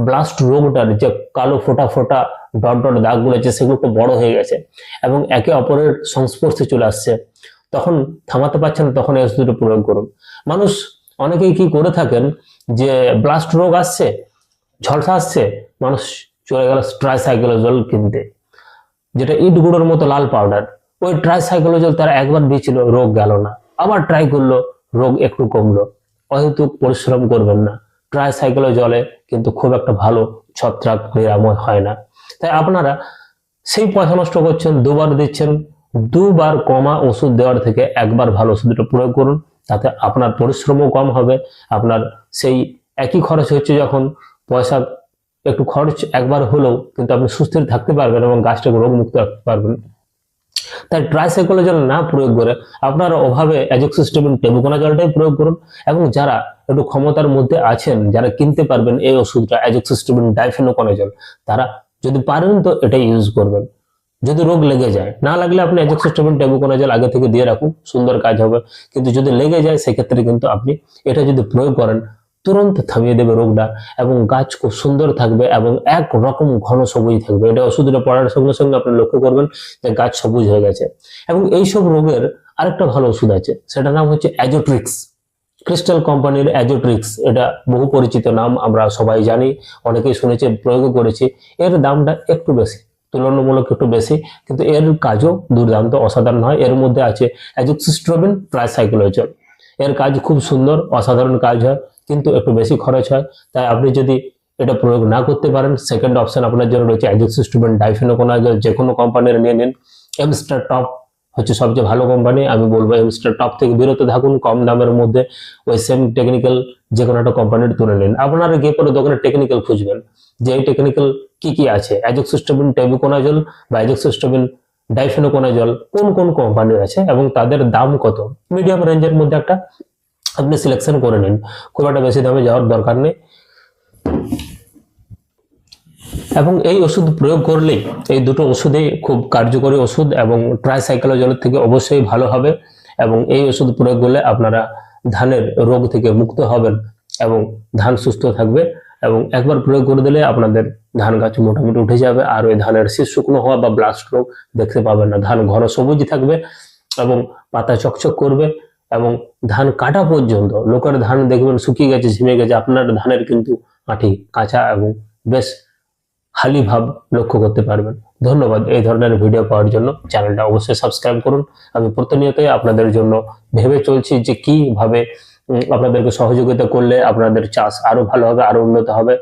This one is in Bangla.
ব্লাস্ট রোগটার যে কালো ফোটা ফোটা ডট ডট দাগগুলো আছে সেগুলো একটু বড় হয়ে গেছে এবং একে অপরের সংস্পর্শে চলে আসছে, তখন থামাতে পারছেন না, তখন এই ওষুধটা প্রয়োগ করুন। মানুষ অনেকেই কি করে থাকেন যে ব্লাস্ট রোগ আসছে, ঝলসা আসছে, মানুষ চলে গেল ট্রাইসাইক্লোজল কিনতে, যেটা ইট গুঁড়োর মতো লাল পাউডার। ওই ট্রাইসাইক্লোজল তারা একবার দিয়েছিল, রোগ গেল না, আবার ট্রাই করলো, রোগ একটু কমলো। অহেতুক পরিশ্রম করবেন না, ট্রাইসাইক্লোজলে কিন্তু খুব একটা ভালো ছত্রাক নিরাময় হয় না। তাই আপনারা সেই পয়সা নষ্ট করছেন, দুবার দিচ্ছেন, দুবার কমা ওষুধ দেওয়ার থেকে একবার ভালো ওষুধটা প্রয়োগ করুন, তাতে আপনার পরিশ্রমও কম হবে। আপনার সেই একই খরচ হচ্ছে যখন, পয়সা একটু খরচ একবার হলেও কিন্তু আপনি সুস্থ থাকতে পারবেন এবং গাছটাকে রোগ মুক্ত রাখতে পারবেন। তাই ট্রাইসাইক্লোজল না প্রয়োগ করে আপনারা ওভাবে অ্যাজোক্সিস্ট্রোবিন টেবুকোনাজলটাই প্রয়োগ করুন। এবং যারা একটু ক্ষমতার মধ্যে আছেন, যারা কিনতে পারবেন এই ওষুধটা অ্যাজোক্সিস্ট্রোবিন ডাইফেনোকোনাজল, তারা যদি পারেন তো এটাই ইউজ করবেন। যদি রোগ লেগে যায়, না লাগলে আপনি অ্যাজোক্সিস্ট্রোবিন টেবুকোনাজল আগে থেকে দিয়ে রাখুন, সুন্দর কাজ হবে। কিন্তু যদি লেগে যায় সেক্ষেত্রে কিন্তু আপনি এটা যদি প্রয়োগ করেন, তুরন্ত থামিয়ে দেবে রোগটা এবং গাছ খুব সুন্দর থাকবে এবং একরকম ঘন সবুজ থাকবে। এটা ওষুধটা পড়ার সঙ্গে সঙ্গে আপনি লক্ষ্য করবেন যে গাছ সবুজ হয়ে গেছে। এবং এইসব রোগের আরেকটা ভালো ওষুধ আছে, সেটার নাম হচ্ছে অ্যাজোট্রিক্স, ক্রিস্টাল কোম্পানির অ্যাজোট্রিক্স। এটা বহু পরিচিত নাম, আমরা সবাই জানি, অনেকেই শুনেছে, প্রয়োগ করেছি। এর দামটা একটু বেশি, তুলনামূলক একটু বেশি, কিন্তু এর কাজও দুর্দান্ত অসাধারণ হয়। এর মধ্যে আছে অ্যাজোক্সিস্ট্রোবিন ট্রাইসাইক্লোজল, এর কাজ খুব সুন্দর, অসাধারণ কাজ হয়, কিন্তু একটু বেশি খরচ হয়। তাই আপনি যদি এটা প্রয়োগ না করতে পারেন, সেকেন্ড অপশন আপনার জন্য রয়েছে অ্যাজোক্সিস্ট্রোবিন ডাইফেনোকোনাজল। যে কোনো কোম্পানির নিয়ে নিন, এমস্টার টপ হচ্ছে সবচেয়ে ভালো কোম্পানি। আমি বলবো এমস্টার টপ থেকে বিরত থাকুন, কম দামের মধ্যে ওই সেম টেকনিক্যাল যে কোনো একটা কোম্পানির তুলে নিন। আপনারা গিয়ে পরে দোকানে টেকনিক্যাল খুঁজবেন যে এই টেকনিক্যাল কি কি আছে, অ্যাজোক্সিস্ট্রোবিন টেবুকোনাজল বা অ্যাজোক্সিস্ট্রোবিন ডাইফেনোকোনাজল কোন কোন কোম্পানির আছে এবং তাদের দাম কত। মিডিয়াম রেঞ্জের মধ্যে একটা আপনি সিলেকশন করে নিন, খুব একটা বেশি দামে যাওয়ার দরকার নেই। এবং এই ওষুধ প্রয়োগ করলেই, এই দুটো ওষুধেই খুব কার্যকরী ওষুধ এবং ট্রাইসাইক্লোজলের থেকে অবশ্যই ভালো হবে। এবং এই ওষুধ প্রয়োগ করলে আপনারা ধানের রোগ থেকে মুক্ত হবেন এবং ধান সুস্থ থাকবে। এবং একবার প্রয়োগ করে দিলে আপনাদের ধান গাছ মোটামুটি উঠে যাবে, আর ওই ধানের শীষ শুকনো হওয়া বা ব্লাস্ট রোগ দেখতে পাবেন না। ধান ঘন সবুজ থাকবে এবং পাতা চকচক করবে এবং ধান কাটা পর্যন্ত, লোকের ধান দেখবেন শুকিয়ে গেছে, ঝিমে গেছে, আপনার ধানের কিন্তু আঠি কাঁচা এবং বেশ হালি ভাব লক্ষ্য করতে পারবেন। ধন্যবাদ এই ধরনের ভিডিও পাওয়ার জন্য। চ্যানেলটা অবশ্যই সাবস্ক্রাইব করুন। আমি প্রতিনিয়তই আপনাদের জন্য ভেবে চলছি যে কিভাবে আপনাদেরকে সহযোগিতা করলে আপনাদের চাষ আরো ভালো হবে, আরো উন্নত হবে।